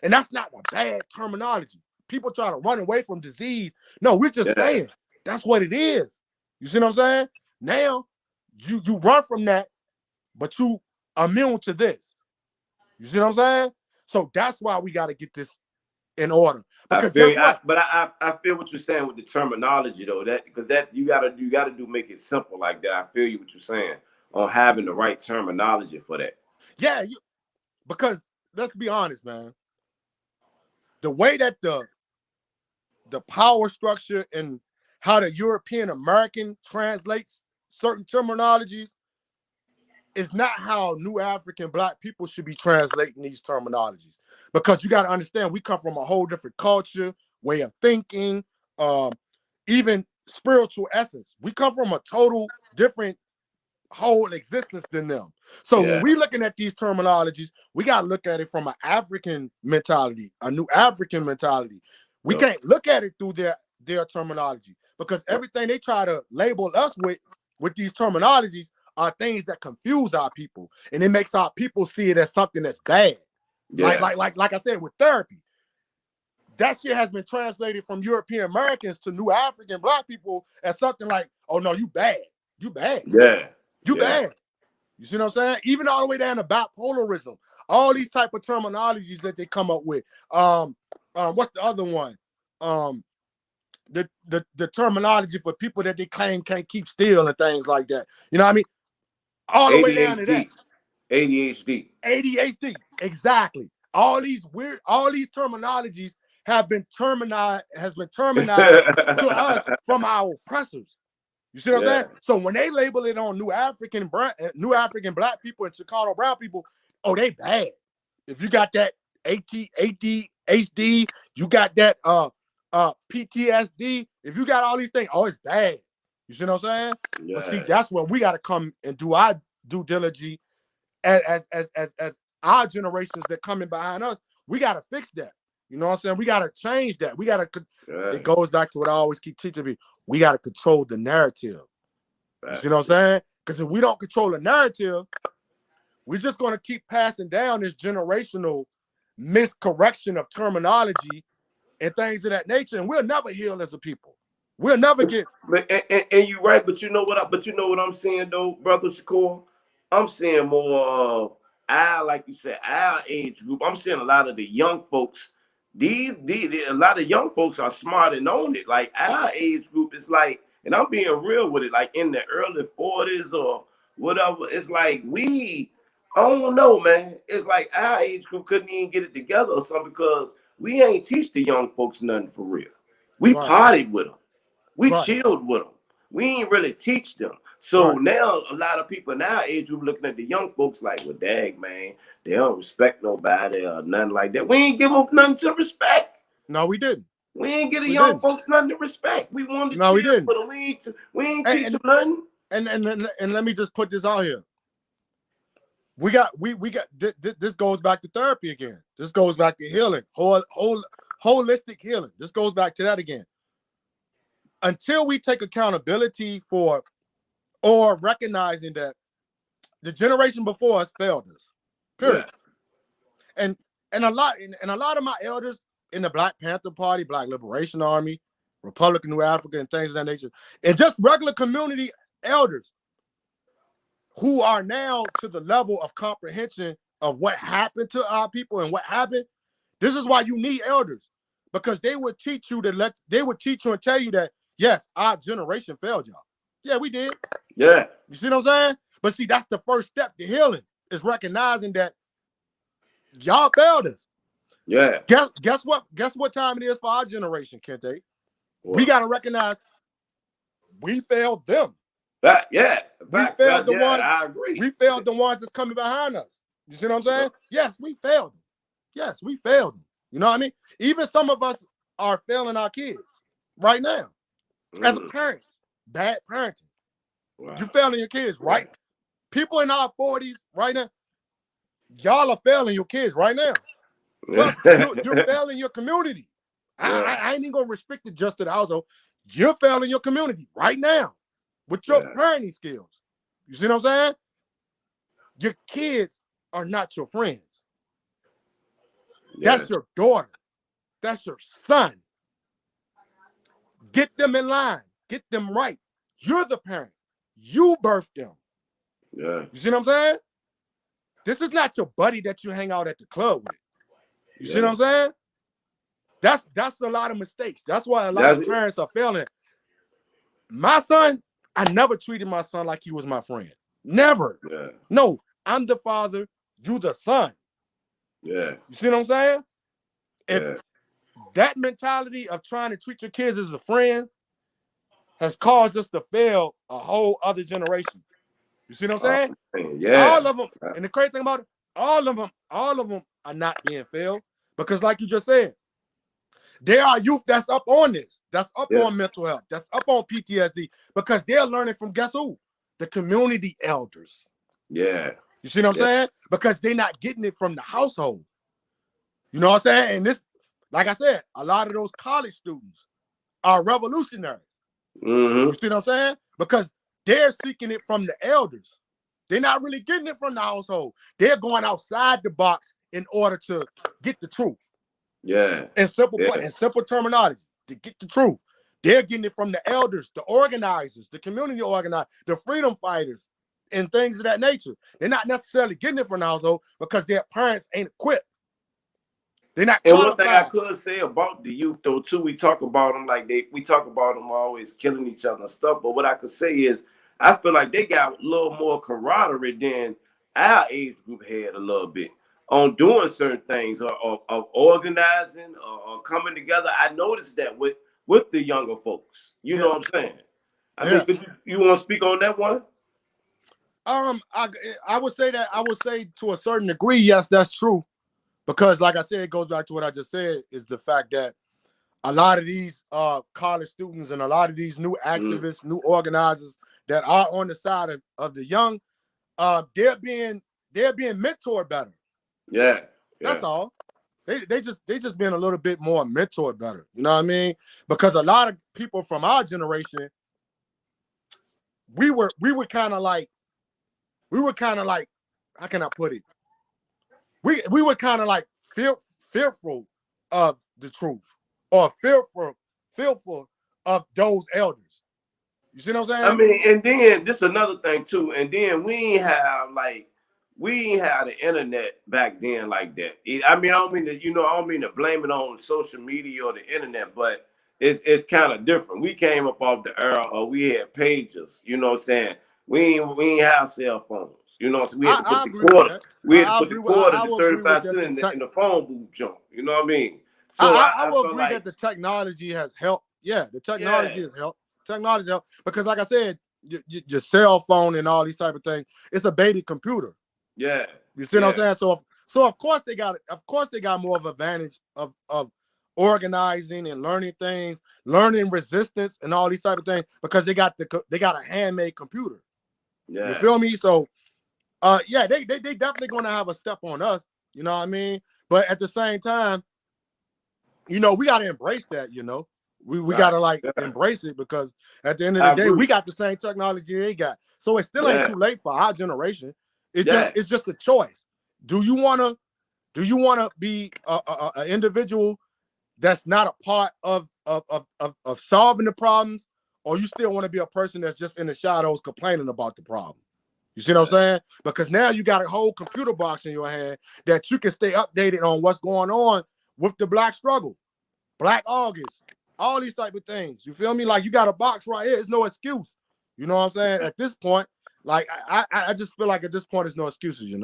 And that's not a bad terminology. People try to run away from disease. No, we're just saying That's what it is. You see what I'm saying? Now you run from that, but you immune to this. You see what I'm saying? So that's why we got to get this in order. I Because feel guess you. what? I feel what you're saying with the terminology though. That because that you gotta do make it simple like that. I feel you what you're saying on having the right terminology for that. Yeah, because let's be honest, man. The way that the power structure and how the European American translates certain terminologies is not how New African Black people should be translating these terminologies. Because you got to understand, we come from a whole different culture, way of thinking, um, even spiritual essence. We come from a total different whole existence than them. So when Yeah. we looking at these terminologies, we got to look at it from an African mentality, a New African mentality. We Yep. can't look at it through their terminology, because Yep. everything they try to label us with these terminologies are things that confuse our people, and it makes our people see it as something that's bad. Yeah. Like I said, with therapy, that shit has been translated from European Americans to New African Black people as something like, oh no, you bad, you bad, Yeah. you Yeah. bad. You see what I'm saying? Even all the way down to bipolarism, all these type of terminologies that they come up with. What's the other one? The terminology for people that they claim can't keep still and things like that. You know what I mean? All the way down to that. ADHD. ADHD. ADHD, exactly. All these terminologies has been terminized to us from our oppressors. You see what I'm saying? Yeah. So when they label it on New African Black people and Chicano brown people, oh, they bad. If you got that ADHD, you got that PTSD. If you got all these things, oh, it's bad. You see what I'm saying? But see, Yeah. that's where we got to come and do our due diligence as our generations that coming behind us. We got to fix that. You know what I'm saying? We got to change that. We got to. Yeah. It goes back to what I always keep teaching me. We got to control the narrative. You see what I'm saying? Because if we don't control the narrative, we're just going to keep passing down this generational miscorrection of terminology and things of that nature, and we'll never heal as a people. We'll never get. But and you're right, but you know what I'm saying though, brother Shakur? I'm seeing more of our, like you said, our age group. I'm seeing a lot of the young folks. These a lot of young folks are smart and own it. Like our age group is like, and I'm being real with it, like in the early 40s or whatever. It's like I don't know, man. It's like our age group couldn't even get it together or something because we ain't teach the young folks nothing for real. We Right, partied with them. We right, chilled with them. We ain't really teach them. So right. now a lot of people in our age group looking at the young folks like, well, dag, man, they don't respect nobody or nothing like that. We ain't give them nothing to respect. No, we didn't. We ain't get the We young didn't. folks nothing to respect. We wanted to No, we chill didn't. with them. We ain't teach And them nothing. and let me just put this out here. We got this goes back to therapy again. This goes back to healing, holistic healing. This goes back to that again. Until we take accountability for or recognizing that the generation before us failed us. Yeah. Period. And and a lot of my elders in the Black Panther Party, Black Liberation Army, Republic of New Africa, and things of that nature, and just regular community elders who are now to the level of comprehension of what happened to our people and what happened. This is why you need elders, because they would teach you and tell you that yes, our generation failed y'all. Yeah, we did. Yeah. You see what I'm saying? But see, that's the first step to healing, is recognizing that y'all failed us. Yeah. Guess what? Guess what time it is for our generation, Kente? We What? got to recognize we failed them. Yeah. We Facts. failed the Yeah, ones. I agree. We failed the ones that's coming behind us. You see what I'm saying? Yes, we failed them. Yes, we failed them. You know what I mean? Even some of us are failing our kids right now as a parent. Bad parenting. Wow. You're failing your kids, right? Yeah. People in our 40s right now, y'all are failing your kids right now. Plus, you're failing your community. Yeah. I ain't even gonna restrict it just to the household. You're failing your community right now with your Yeah. parenting skills. You see what I'm saying? Your kids are not your friends. Yeah. That's your daughter. That's your son. Get them in line. get them right. You're the parent. You birthed them. Yeah. You see what I'm saying? This is not your buddy that you hang out at the club with. You see what I'm saying? That's a lot of mistakes. That's why a lot of parents are failing. My son, I never treated my son like he was my friend. Never. Yeah. No, I'm the father, you the son. Yeah. You see what I'm saying? If that mentality of trying to treat your kids as a friend has caused us to fail a whole other generation. You see what I'm saying? Yeah. All of them, and the crazy thing about it, all of them are not being failed because, like you just said, there are youth that's up on this, that's up on mental health, that's up on PTSD because they're learning from guess who? The community elders. Yeah. You see what I'm saying? Because they're not getting it from the household. You know what I'm saying? And this, like I said, a lot of those college students are revolutionary. You see what I'm saying? Because they're seeking it from the elders. They're not really getting it from the household. They're going outside the box in order to get the truth. Yeah. In simple terminology, to get the truth. They're getting it from the elders, the organizers, the community organizers, the freedom fighters, and things of that nature. They're not necessarily getting it from the household because their parents ain't equipped. They're not qualified. And one thing I could say about the youth, though, too, we talk about them like we talk about them always killing each other and stuff. But what I could say is, I feel like they got a little more camaraderie than our age group had a little bit on doing certain things or organizing or coming together. I noticed that with the younger folks. You know what I'm saying? I mean, you want to speak on that one? I would say to a certain degree, yes, that's true. Because, like I said, it goes back to what I just said, is the fact that a lot of these college students and a lot of these new activists, new organizers that are on the side of the young, they're being mentored better. Yeah. That's all. They just being a little bit more mentored better. You know what I mean? Because a lot of people from our generation, we were kind of like, how can I put it? We were kind of like fearful of the truth, or fearful of those elders. You see what I'm saying? I mean, and then this is another thing too. And then we ain't have the internet back then like that. I mean, I don't mean to blame it on social media or the internet, but it's kind of different. We came up off the era of we had pages. You know what I'm saying? We ain't have cell phones. You know, so we had to put the quarter. We had to put the quarter to 35 cents in the phone booth jump. You know what I mean? So I will agree that the technology has helped. Yeah, the technology has helped. Technology help because, like I said, your cell phone and all these type of things, it's a baby computer. Yeah, you see what I'm saying? So of course they got more of advantage of organizing and learning things, learning resistance and all these type of things because they got a handmade computer. Yeah, you feel me? So they definitely going to have a step on us. You know what I mean? But at the same time, we got to embrace that. We gotta embrace it because at the end of the day, we got the same technology they got. So it still ain't too late for our generation. It's just a choice. Do you wanna be an individual that's not a part of solving the problems, or you still want to be a person that's just in the shadows complaining about the problem? You see what I'm saying? Because now you got a whole computer box in your hand that you can stay updated on what's going on with the Black struggle, Black August, all these type of things. You feel me? Like you got a box right here. It's no excuse. You know what I'm saying? At this point, like I just feel like at this point, it's no excuses.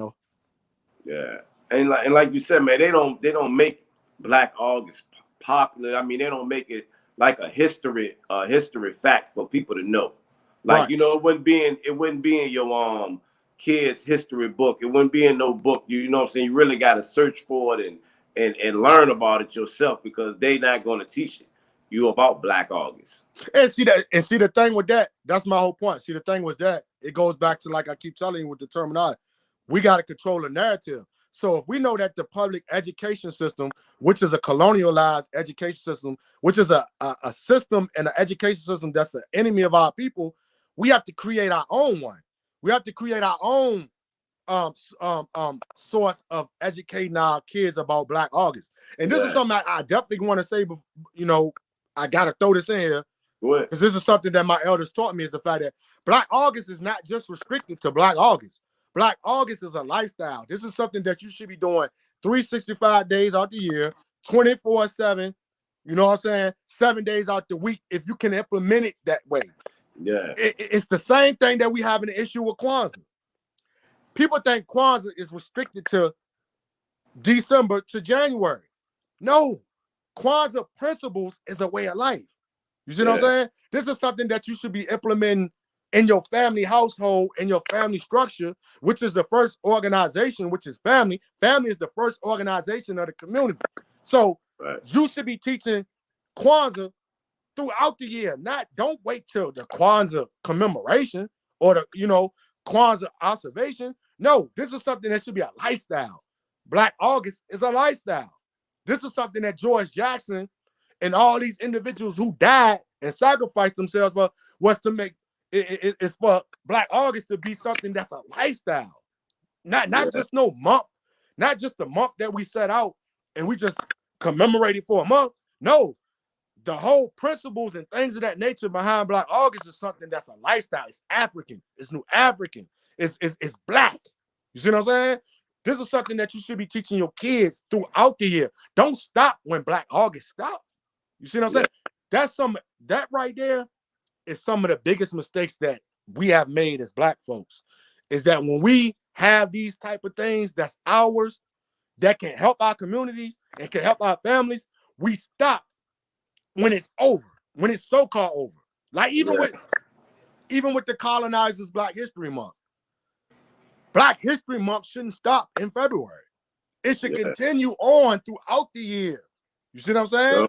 Yeah, and like you said, man, they don't make Black August popular. I mean, they don't make it like a history fact for people to know. Like it wouldn't be in your kids' history book. It wouldn't be in no book. You know what I'm saying? You really got to search for it and learn about it yourself because they not going to teach you about Black August. And see the thing with that, that's my whole point. See, the thing was that it goes back to, like I keep telling you with the terminology, we got to control the narrative. So if we know that the public education system, which is a colonialized education system, which is a system and an education system that's the enemy of our people, we have to create our own one. We have to create our own source of educating our kids about Black August. And this is something I definitely want to say. I got to throw this in here. Go ahead. Because this is something that my elders taught me, is the fact that Black August is not just restricted to Black August. Black August is a lifestyle. This is something that you should be doing 365 days out the year, 24/7. You know what I'm saying? 7 days out the week, if you can implement it that way. Yeah. It's the same thing that we have an issue with Kwanzaa. People think Kwanzaa is restricted to December to January. No, Kwanzaa principles is a way of life. You see what I'm saying? This is something that you should be implementing in your family household, in your family structure, which is the first organization, which is family. Family is the first organization of the community. So you should be teaching Kwanzaa throughout the year. Don't wait till the Kwanzaa commemoration or the Kwanzaa observation. No, this is something that should be a lifestyle. Black August is a lifestyle. This is something that George Jackson and all these individuals who died and sacrificed themselves for, was to make it's for Black August to be something that's a lifestyle. Not just no month, not just the month that we set out and we just commemorate it for a month. No, the whole principles and things of that nature behind Black August is something that's a lifestyle. It's African, it's New African, it's Black. You see what I'm saying? This is something that you should be teaching your kids throughout the year. Don't stop when Black August stops. You see what I'm saying? That right there is some of the biggest mistakes that we have made as Black folks, is that when we have these type of things that's ours, that can help our communities and can help our families, we stop when it's over, when it's so-called over. Like even with the colonizers' Black History Month. Black History Month shouldn't stop in February. It should continue on throughout the year. You see what I'm saying?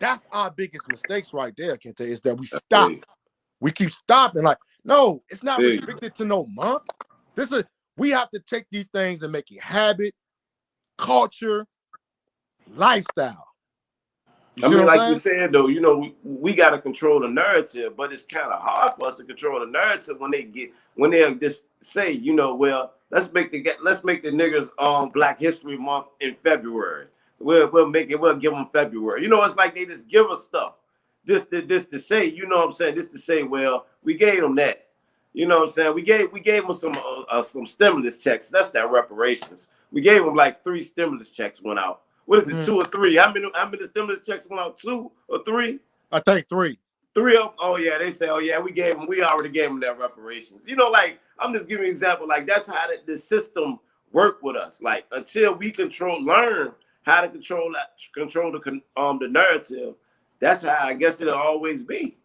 That's our biggest mistakes right there, Kente, is that we stop. We keep stopping. Like, no, it's not restricted to no month. We have to take these things and make it habit, culture, lifestyle. I mean, like you said, though, we got to control the narrative, but it's kind of hard for us to control the narrative when they just say, well, let's make the niggas Black History Month in February. We'll give them February. It's like they just give us stuff. This to say, what I'm saying? This to say, well, we gave them that. You know what I'm saying? We gave them some stimulus checks. That's that reparations. We gave them like 3 stimulus checks went out. What is it, 2 or 3? How many stimulus checks went out? 2 or 3? I think 3. 3 of them. Oh yeah, they say, oh yeah, we already gave them that reparations. Like, I'm just giving you an example. Like, that's how the system work with us. Like, until we learn how to control the narrative, that's how I guess it'll always be.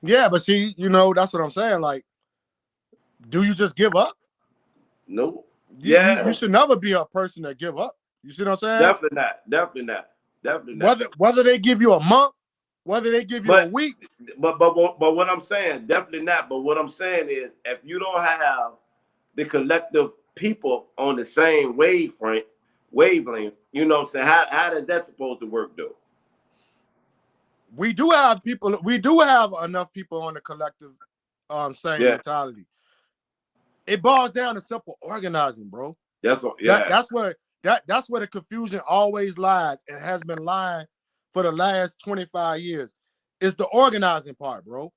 Yeah, but see, that's what I'm saying. Like, do you just give up? No. You should never be a person that give up. You see what I'm saying? Definitely not. Whether they give you a month, whether they give you a week. But what I'm saying, definitely not. But what I'm saying is, if you don't have the collective people on the same wavelength, you know what I'm saying? How does that supposed to work, though? We do have enough people on the collective same mentality. It boils down to simple organizing, bro. That's where the confusion always lies and has been lying for the last 25 years. It's the organizing part, bro.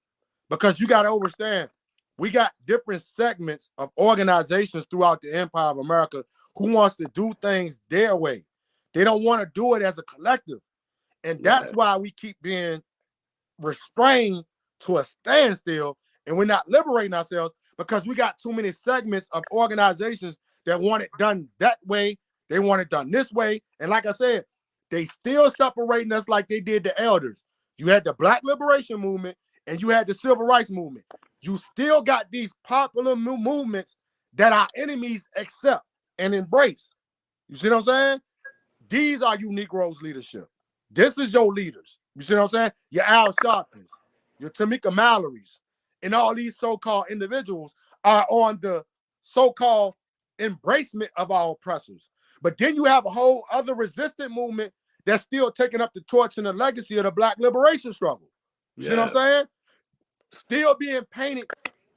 Because you got to understand, we got different segments of organizations throughout the Empire of America who wants to do things their way. They don't want to do it as a collective. And that's why we keep being restrained to a standstill and we're not liberating ourselves, because we got too many segments of organizations that want it done that way. They want it done this way. And like I said, they still separating us like they did the elders. You had the Black Liberation Movement and you had the Civil Rights Movement. You still got these popular movements that our enemies accept and embrace. You see what I'm saying? These are you Negroes' leadership. This is your leaders. You see what I'm saying? Your Al Sharptons, your Tamika Mallory's, and all these so-called individuals are on the so-called embracement of our oppressors. But then you have a whole other resistant movement that's still taking up the torch and the legacy of the Black liberation struggle. You see what I'm saying? Still being painted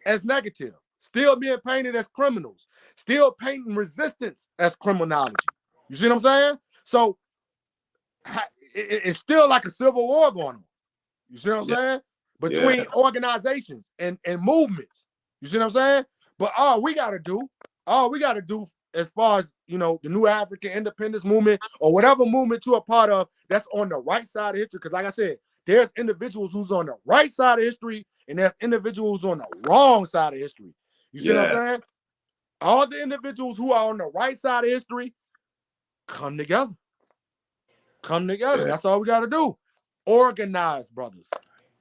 as negative, still being painted as criminals, still painting resistance as criminology. You see what I'm saying? So it's still like a civil war going on. You see what I'm saying? between organizations and movements. You see what I'm saying? But all we gotta do as far as, you know, the new African independence movement or whatever movement you're a part of that's on the right side of history. Because like I said, there's individuals who's on the right side of history and there's individuals on the wrong side of history. You see what I'm saying? All the individuals who are on the right side of history come together. Come together. That's all we got to do. Organize, brothers.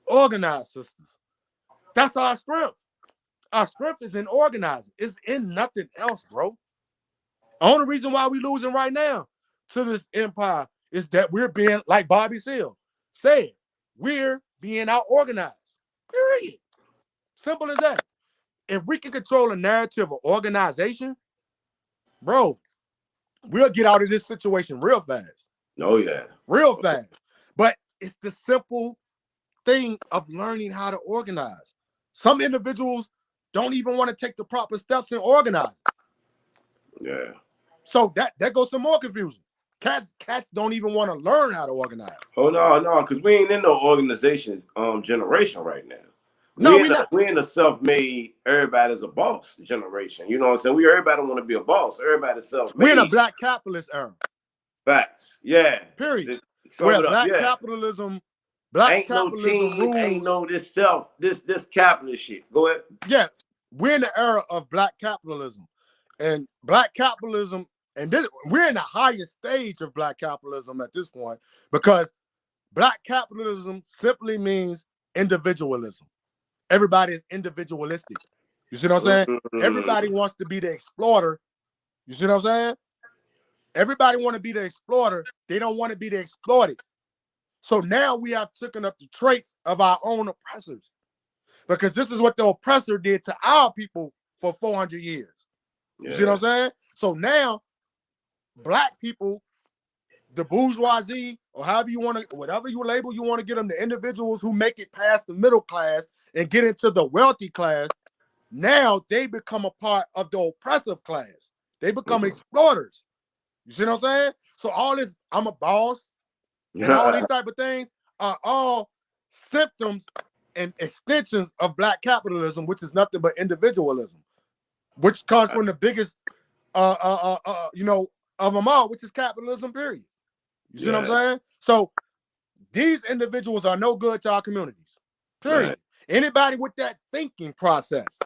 Organize, sisters. That's our strength. Our strength is in organizing. It's in nothing else, bro. The only reason why we losing right now to this empire is that we're being, like Bobby Seale said, we're being out organized. Period. Simple as that. If we can control a narrative of organization, bro, we'll get out of this situation real fast. Oh, yeah. Real fast. But it's the simple thing of learning how to organize. Some individuals don't even want to take the proper steps in organizing. Yeah. So that goes some more confusion. Cats don't even want to learn how to organize. Oh, no, because we ain't in no organization generation right now. No, we're not. We're in a self-made, everybody's a boss generation. You know what I'm saying? Everybody want to be a boss. Everybody's self-made. We're in a black capitalist era. Facts. Yeah. Period. Where black capitalism rules. Ain't no this capitalist shit. Go ahead. Yeah. We're in the era of black capitalism. And black capitalism, and we're in the highest stage of black capitalism at this point, because black capitalism simply means individualism. Everybody is individualistic. You see what I'm saying? Mm-hmm. Everybody wants to be the exploiter. You see what I'm saying? Everybody want to be the exploiter. They don't want to be the exploited. So now we have taken up the traits of our own oppressors, because this is what the oppressor did to our people for 400 years. You see what I'm saying? So now, black people, the bourgeoisie, or however you want to, whatever you label you want to get them, the individuals who make it past the middle class and get into the wealthy class, now they become a part of the oppressive class. They become exploiters. You see what I'm saying? So all this, I'm a boss, and all these type of things are all symptoms and extensions of black capitalism, which is nothing but individualism, which comes from the biggest, you know, of them all, which is capitalism, period. You see what I'm saying? So these individuals are no good to our communities, period. Right. Anybody with that thinking process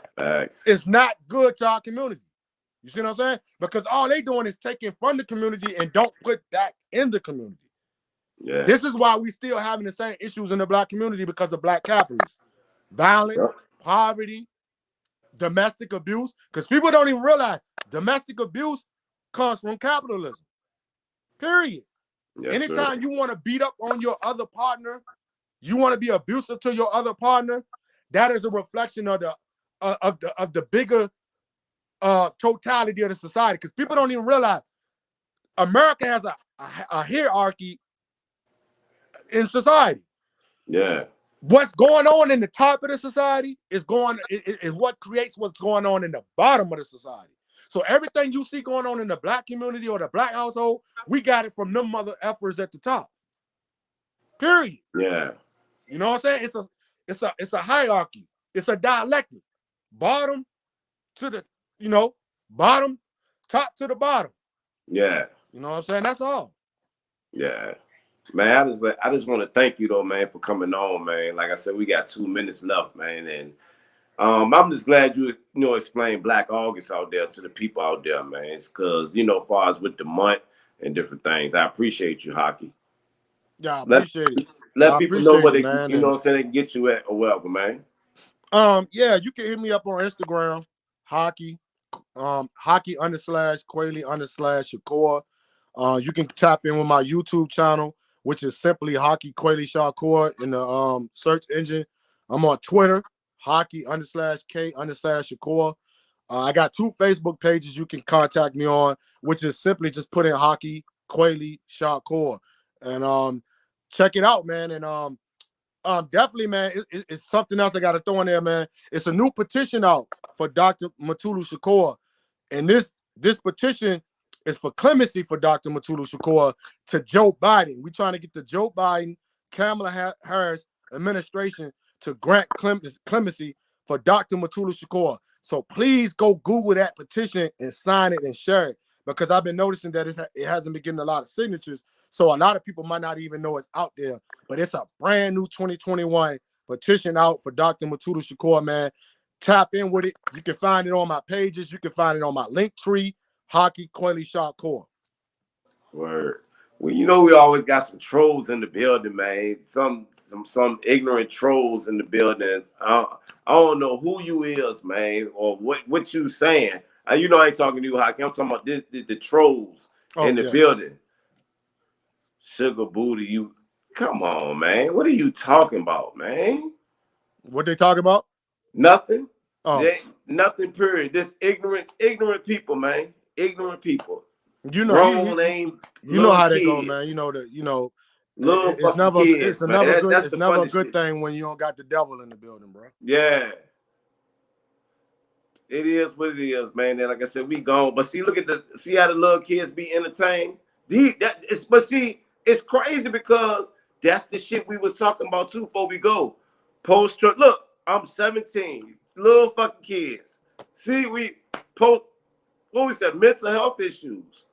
is not good to our community. You see what I'm saying? Because all they doing is taking from the community and don't put back in the community. Yeah. This is why we still having the same issues in the black community, because of black capitalism. Violence, poverty, domestic abuse, because people don't even realize domestic abuse comes from capitalism. Period. Yes, anytime you want to beat up on your other partner, you want to be abusive to your other partner, that is a reflection of the bigger totality of the society. Because people don't even realize America has a hierarchy in society. Yeah. What's going on in the top of the society is what creates what's going on in the bottom of the society. So everything you see going on in the black community or the black household, we got it from them mother effers at the top. Period. Yeah. You know what I'm saying? It's a hierarchy. It's a dialectic. Bottom to the, you know, bottom, top to the bottom. Yeah. You know what I'm saying? That's all. Yeah. Man, I just want to thank you though, man, for coming on, man. Like I said, we got 2 minutes left, man, and I'm just glad you explained Black August out there to the people out there, man. It's because, you know, as far as with the month and different things, I appreciate you, Haki. Yeah, I appreciate it. Let people know what they, man, you know what I'm saying, they can get you at or whatever, man. Yeah, you can hit me up on Instagram, Haki, Haki _Kweli _Shakur. You can tap in with my YouTube channel, which is simply Haki Kweli Shakur in the search engine. I'm on Twitter, Haki _K _Shakur. I got 2 Facebook pages you can contact me on, which is simply just put in Haki Kweli Shakur. And check it out, man. And definitely, man, it's something else I got to throw in there, man. It's a new petition out for Dr. Mutulu Shakur. And this petition is for clemency for Dr. Mutulu Shakur to Joe Biden. We're trying to get the Joe Biden, Kamala Harris administration to grant clemency for Dr. Matula Shakur. So please go Google that petition and sign it and share it, because I've been noticing that it hasn't been getting a lot of signatures. So a lot of people might not even know it's out there, but it's a brand new 2021 petition out for Dr. Matula Shakur, man. Tap in with it. You can find it on my pages. You can find it on my link tree, Haki Kweli Shakur. Word. Well, you know we always got some trolls in the building, man. Some ignorant trolls in the building. I don't know who you is, man, or what you saying. You know I ain't talking to you, Haki. I'm talking about the trolls in the building. Sugar booty, you come on, man. What are you talking about, man? What they talking about? Nothing. Oh, nothing. Period. This ignorant people, man. Ignorant people. You know, Grown name. you know how they kids. go, man. Little it's fucking never kids, it's man. never good. That's It's the never a funny good shit. thing when you don't got the devil in the building, bro. Yeah. It is what it is, man. And like I said, we gone. But see, look at see how the little kids be entertained. It's crazy because that's the shit we was talking about too before we go. Look, I'm 17. Little fucking kids. See, we post what we said, mental health issues,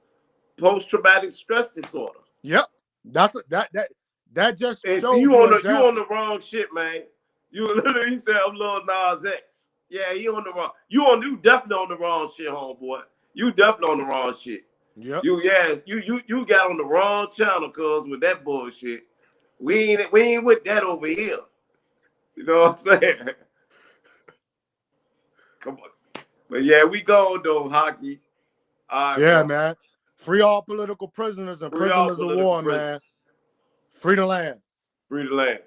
post-traumatic stress disorder. Yep. That just And see, showed you you on an the example. wrong shit, man. You literally said I'm Lil Nas X. Yeah, you on the wrong. You definitely on the wrong shit, homeboy. You definitely on the wrong shit. Yep. You got on the wrong channel, cuz with that bullshit. We ain't with that over here. You know what I'm saying? Come on. But yeah, we go though, Haki. All right, Yeah, bro. man. Free all political prisoners and Free all prisoners of political war, prisoners. man. Free the land. Free the land.